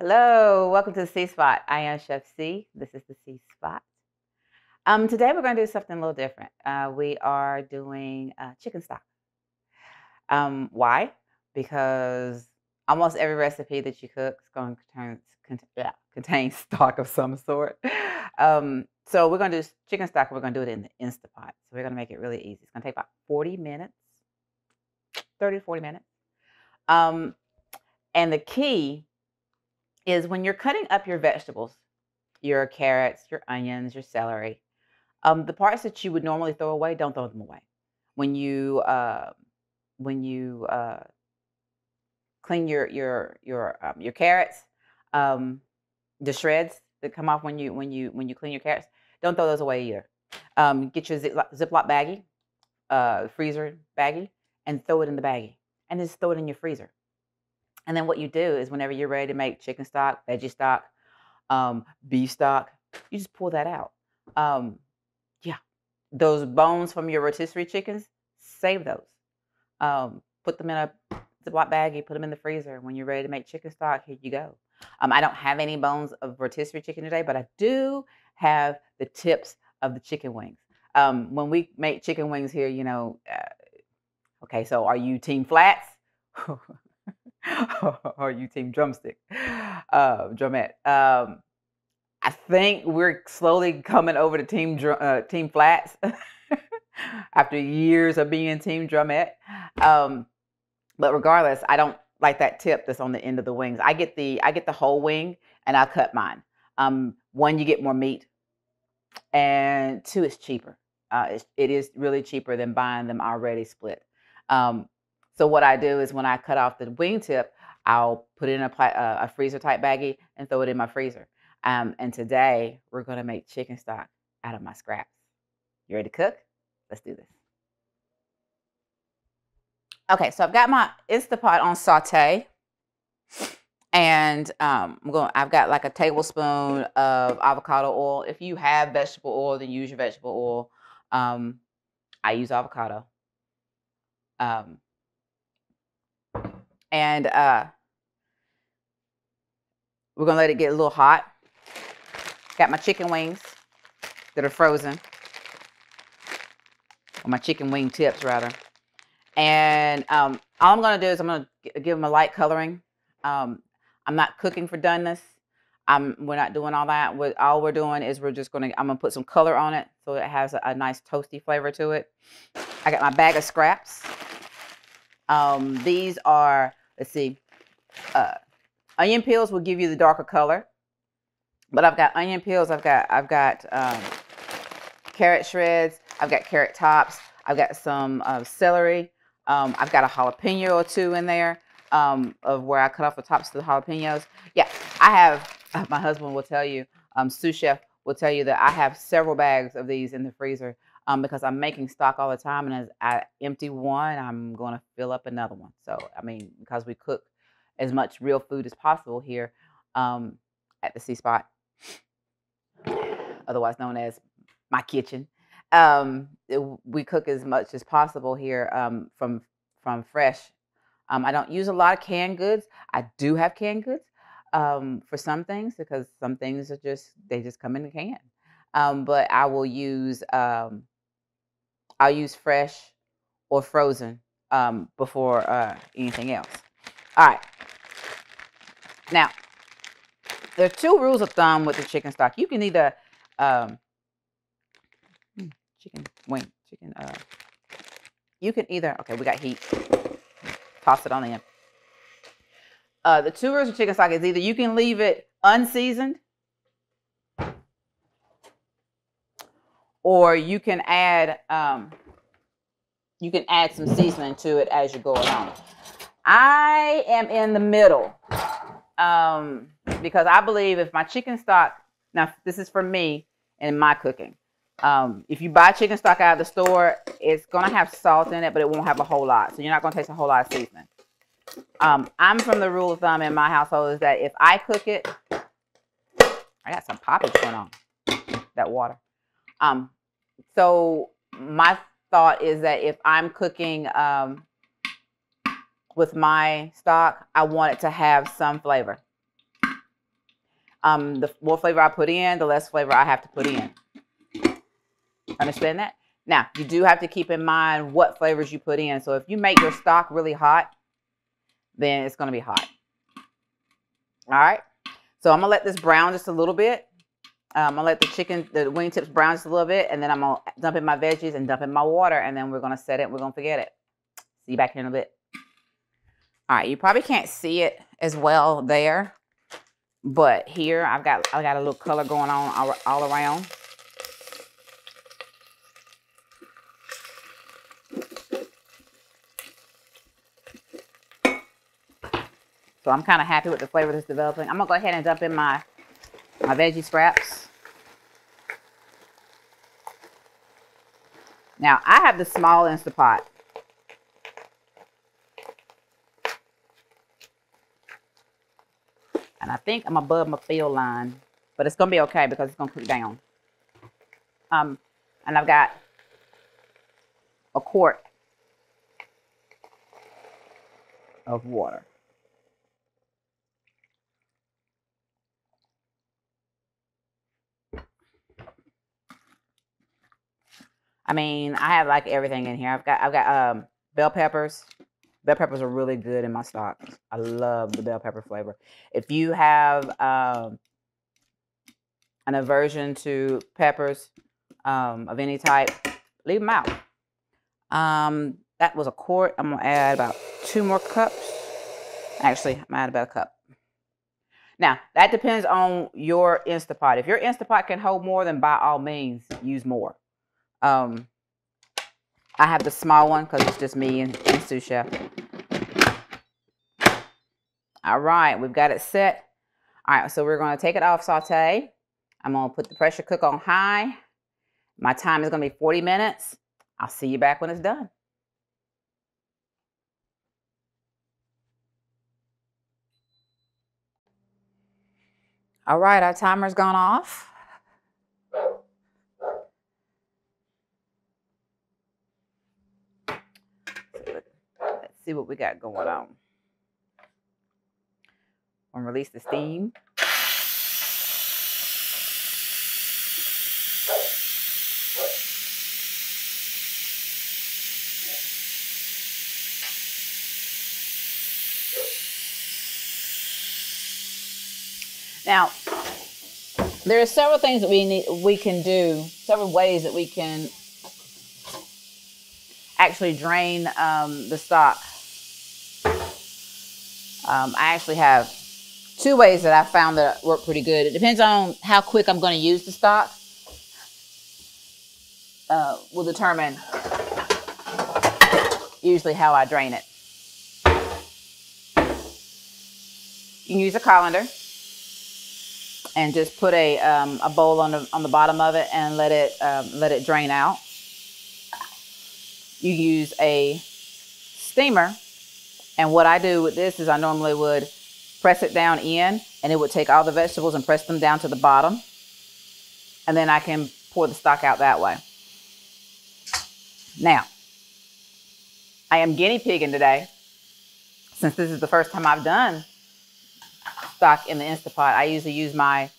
Hello, welcome to the C Spot. I am Chef C. This is the C Spot. Today we're going to do something a little different. We are doing chicken stock. Why? Because almost every recipe that you cook is going to contain stock of some sort. So we're going to do chicken stock. We're going to do it in the Instapot. So we're going to make it really easy. It's going to take about 40 minutes, 30 to 40 minutes. And the key is when you're cutting up your vegetables, your carrots, your onions, your celery, the parts that you would normally throw away, don't throw them away. When you clean your carrots, the shreds that come off when you clean your carrots, don't throw those away either. Get your Ziploc baggie, freezer baggie, and throw it in the baggie, and just throw it in your freezer. And then what you do is whenever you're ready to make chicken stock, veggie stock, beef stock, you just pull that out. Yeah, those bones from your rotisserie chickens, save those. Put them in a Ziploc baggie, put them in the freezer. When you're ready to make chicken stock, here you go. I don't have any bones of rotisserie chicken today, but I do have the tips of the chicken wings. When we make chicken wings here, okay, so are you team flats? Or are you team drumstick? Drumette. I think we're slowly coming over to team flats after years of being team drumette. But regardless, I don't like that tip that's on the end of the wings. I get the whole wing and I cut mine. One, you get more meat, and two, it's cheaper. It is really cheaper than buying them already split. So what I do is when I cut off the wing tip, I'll put it in a freezer type baggie and throw it in my freezer. And today we're going to make chicken stock out of my scraps. You ready to cook? Let's do this. Okay, so I've got my Instapot on saute, and I've got like a tablespoon of avocado oil. If you have vegetable oil, then use your vegetable oil. I use avocado. And we're gonna let it get a little hot. Got my chicken wings that are frozen, or my chicken wing tips rather. And all I'm gonna do is I'm gonna give them a light coloring. I'm not cooking for doneness. We're not doing all that. All we're doing is I'm gonna put some color on it so it has a nice toasty flavor to it. I got my bag of scraps. These are, let's see, onion peels will give you the darker color, but I've got onion peels. I've got carrot shreds. I've got carrot tops. I've got some celery. I've got a jalapeno or two in there of where I cut off the tops of the jalapenos. Yeah, I have. My husband will tell you, sous chef will tell you that I have several bags of these in the freezer because I'm making stock all the time, and as I empty one, I'm going to fill up another one. So, I mean, because we cook as much real food as possible here at the C Spot, otherwise known as my kitchen. We cook as much as possible here from fresh. I don't use a lot of canned goods. I do have canned goods for some things because some things they just come in a can. But I'll use fresh or frozen before anything else. All right. Now, there are two rules of thumb with the chicken stock. You can either you can either, okay, we got heat. Toss it on in. The two rules of chicken stock is either you can leave it unseasoned, or you can add some seasoning to it as you go along. I am in the middle because I believe if my chicken stock, now this is for me and my cooking. If you buy chicken stock out of the store, it's going to have salt in it, but it won't have a whole lot. So you're not going to taste a whole lot of seasoning. I'm from the rule of thumb in my household is that if I cook it, I got some poppage going on, that water. So my thought is that if I'm cooking with my stock, I want it to have some flavor. The more flavor I put in, the less flavor I have to put in. Understand that? Now, you do have to keep in mind what flavors you put in. So if you make your stock really hot, then it's going to be hot. All right. So I'm going to let this brown just a little bit. I'm going to let the wing tips brown just a little bit. And then I'm going to dump in my veggies and dump in my water. And then we're going to set it. We're going to forget it. See you back in a bit. All right. You probably can't see it as well there. But here I got a little color going on all around. So I'm kind of happy with the flavor that's developing. I'm going to go ahead and dump in my veggie scraps. Now, I have the small Instapot. And I think I'm above my fill line. But it's going to be okay because it's going to cook down. And I've got a quart of water. I mean, I have like everything in here. I've got bell peppers. Bell peppers are really good in my stock. I love the bell pepper flavor. If you have an aversion to peppers of any type, leave them out. That was a quart. I'm gonna add about 2 more cups. Actually, I'm gonna add about a cup. Now, that depends on your Instapot. If your Instapot can hold more, then by all means, use more. I have the small one because it's just me and Sous Chef. All right, we've got it set. All right, so we're going to take it off saute. I'm going to put the pressure cook on high. My time is going to be 40 minutes. I'll see you back when it's done. All right, our timer's gone off. Let's see what we got going on. I'm going to release the steam. Now, there are several things that we can do, several ways that we can actually drain the stock. I actually have 2 ways that I found that work pretty good. It depends on how quick I'm going to use the stock. Will determine usually how I drain it. You can use a colander and just put a bowl on the bottom of it and let it drain out. You use a steamer, and what I do with this is I normally would press it down in, and it would take all the vegetables and press them down to the bottom, and then I can pour the stock out that way. Now, I am guinea pigging today. Since this is the first time I've done stock in the Instapot, I usually use my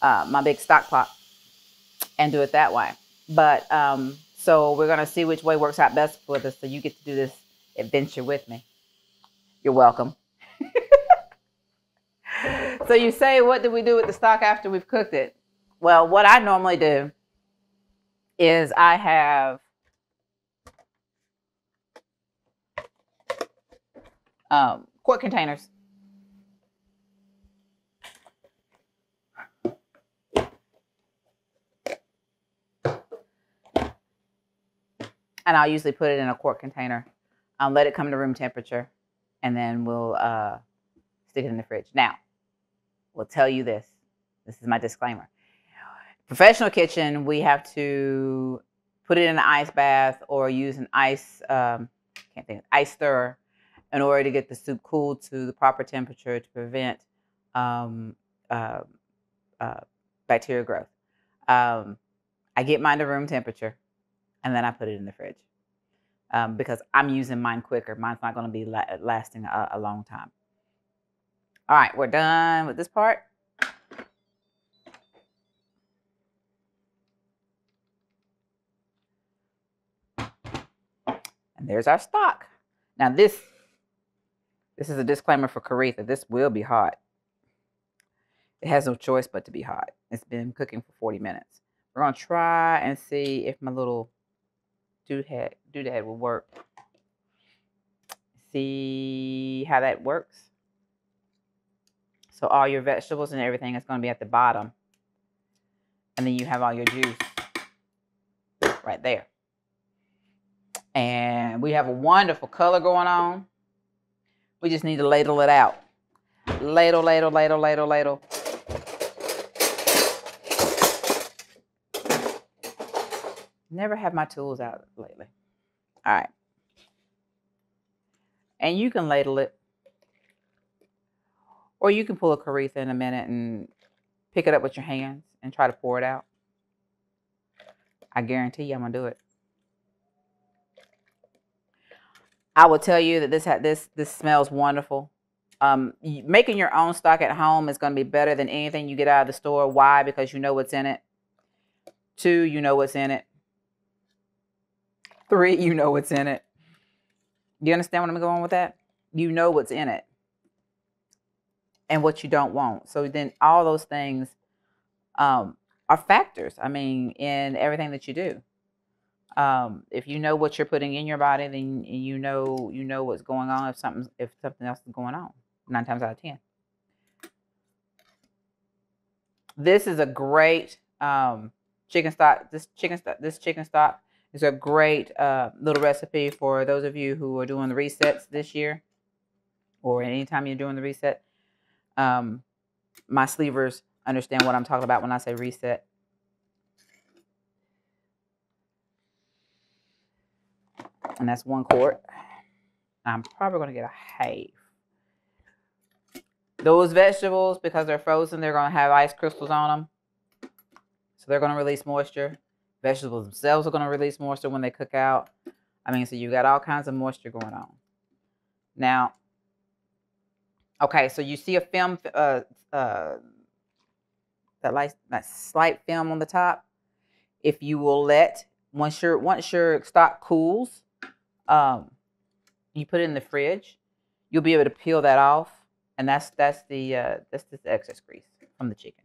my big stock pot and do it that way. But so we're gonna see which way works out best for us. So you get to do this adventure with me. You're welcome. So you say, what do we do with the stock after we've cooked it? Well, what I normally do is I have quart containers. And I'll usually put it in a quart container. I'll let it come to room temperature, and then we'll stick it in the fridge. Now, we'll tell you this. This is my disclaimer. Professional kitchen, we have to put it in an ice bath or use an ice stirrer in order to get the soup cooled to the proper temperature to prevent bacteria growth. I get mine to room temperature, and then I put it in the fridge because I'm using mine quicker. Mine's not going to be lasting a long time. All right, we're done with this part. And there's our stock. Now this is a disclaimer for Caritha. This will be hot. It has no choice but to be hot. It's been cooking for 40 minutes. We're going to try and see if my little doodad will work. See how that works? So all your vegetables and everything is going to be at the bottom. And then you have all your juice right there. And we have a wonderful color going on. We just need to ladle it out. Ladle, ladle, ladle, ladle, ladle. Never have my tools out lately. All right. And you can ladle it. Or you can pull a Caritha in a minute and pick it up with your hands and try to pour it out. I guarantee you I'm going to do it. I will tell you that this smells wonderful. Making your own stock at home is going to be better than anything you get out of the store. Why? Because you know what's in it. 2, you know what's in it. 3, you know what's in it. Do you understand what I'm going with that? You know what's in it and what you don't want. So then all those things are factors, I mean, in everything that you do. If you know what you're putting in your body, then you know what's going on if something else is going on. 9 times out of 10. This is a great chicken stock. This chicken stock is a great little recipe for those of you who are doing the resets this year, or anytime you're doing the reset. My sleevers understand what I'm talking about when I say reset. And that's 1 quart. I'm probably going to get a half. Those vegetables, because they're frozen, they're going to have ice crystals on them. So they're going to release moisture. Vegetables themselves are going to release moisture when they cook out. I mean, so you got all kinds of moisture going on. Now, okay, so you see a film, that slight film on the top. If you will let, once your stock cools, you put it in the fridge, you'll be able to peel that off, and that's the excess grease from the chicken.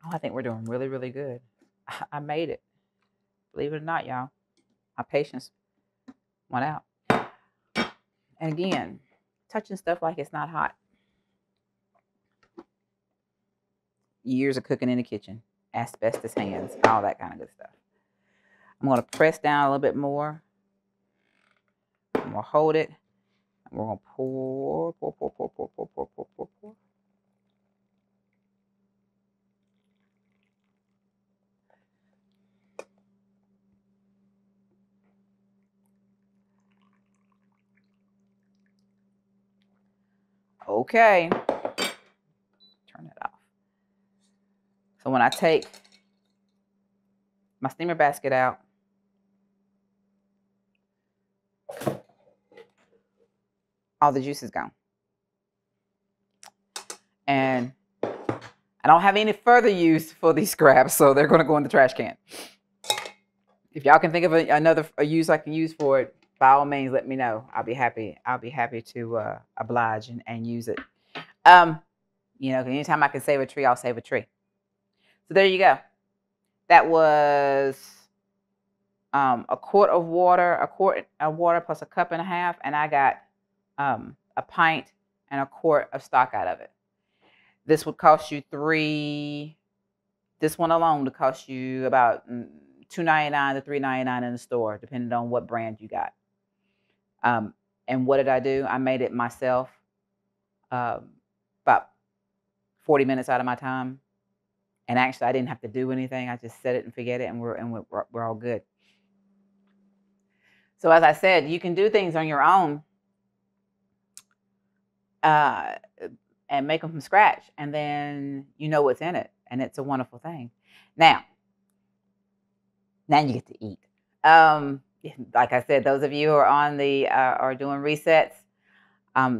Oh, I think we're doing really, really good. I made it. Believe it or not, y'all. My patience went out. And again, touching stuff like it's not hot. Years of cooking in the kitchen, asbestos hands, all that kind of good stuff. I'm going to press down a little bit more. I'm going to hold it. And we're going to pour. Okay. Turn it off. So when I take my steamer basket out, all the juice is gone. And I don't have any further use for these scraps, so they're going to go in the trash can. If y'all can think of another use I can use for it, by all means, let me know. I'll be happy to oblige and use it. You know, anytime I can save a tree, I'll save a tree. So there you go. That was a quart of water, plus a cup and a half, and I got a pint and a quart of stock out of it. This would cost you this one alone would cost you about $2.99 to $3.99 in the store, depending on what brand you got. And what did I do? I made it myself. About 40 minutes out of my time. And actually, I didn't have to do anything. I just set it and forget it, and we're all good. So as I said, you can do things on your own and make them from scratch, and then you know what's in it, and it's a wonderful thing. Now you get to eat. Like I said, those of you who are on are doing resets,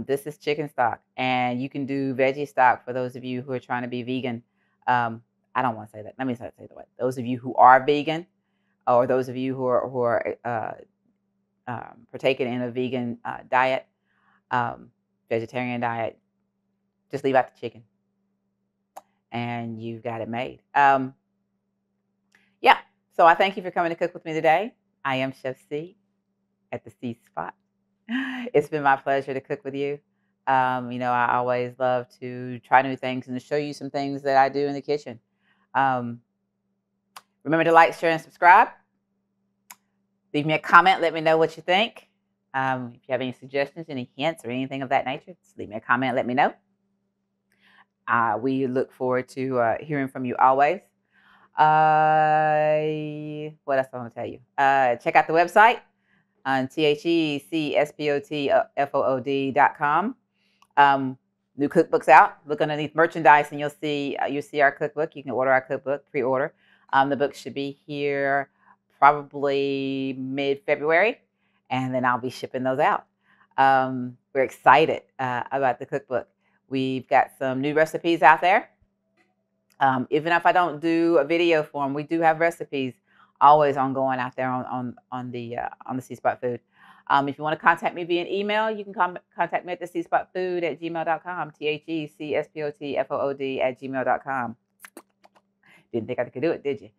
this is chicken stock, and you can do veggie stock for those of you who are trying to be vegan. I don't want to say that. Let me say it the way. Those of you who are vegan, or those of you who are partaking in a vegan diet, vegetarian diet, just leave out the chicken, and you've got it made. Yeah. So I thank you for coming to cook with me today. I am Chef C at the C Spot. It's been my pleasure to cook with you. I always love to try new things and to show you some things that I do in the kitchen. Um, Remember to like, share, and subscribe. Leave me a comment. Let me know what you think. If you have any suggestions, any hints, or anything of that nature, just leave me a comment. Let me know. We look forward to hearing from you always. What else I want to tell you? Check out the website on THECSPOTFOOD.com. New cookbooks out. Look underneath merchandise, and you'll see our cookbook. You can order our cookbook, pre-order. The book should be here probably mid-February, and then I'll be shipping those out. We're excited about the cookbook. We've got some new recipes out there. Even if I don't do a video for them, we do have recipes always ongoing out there on the C Spot Food. If you want to contact me via email, you can contact me at the cspotfood@gmail.com. THECSPOTFOOD@gmail.com. Didn't think I could do it, did you?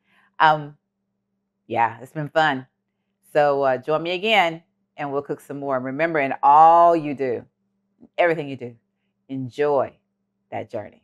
Yeah, it's been fun. So join me again, and we'll cook some more. Remember, in all you do, everything you do, enjoy that journey.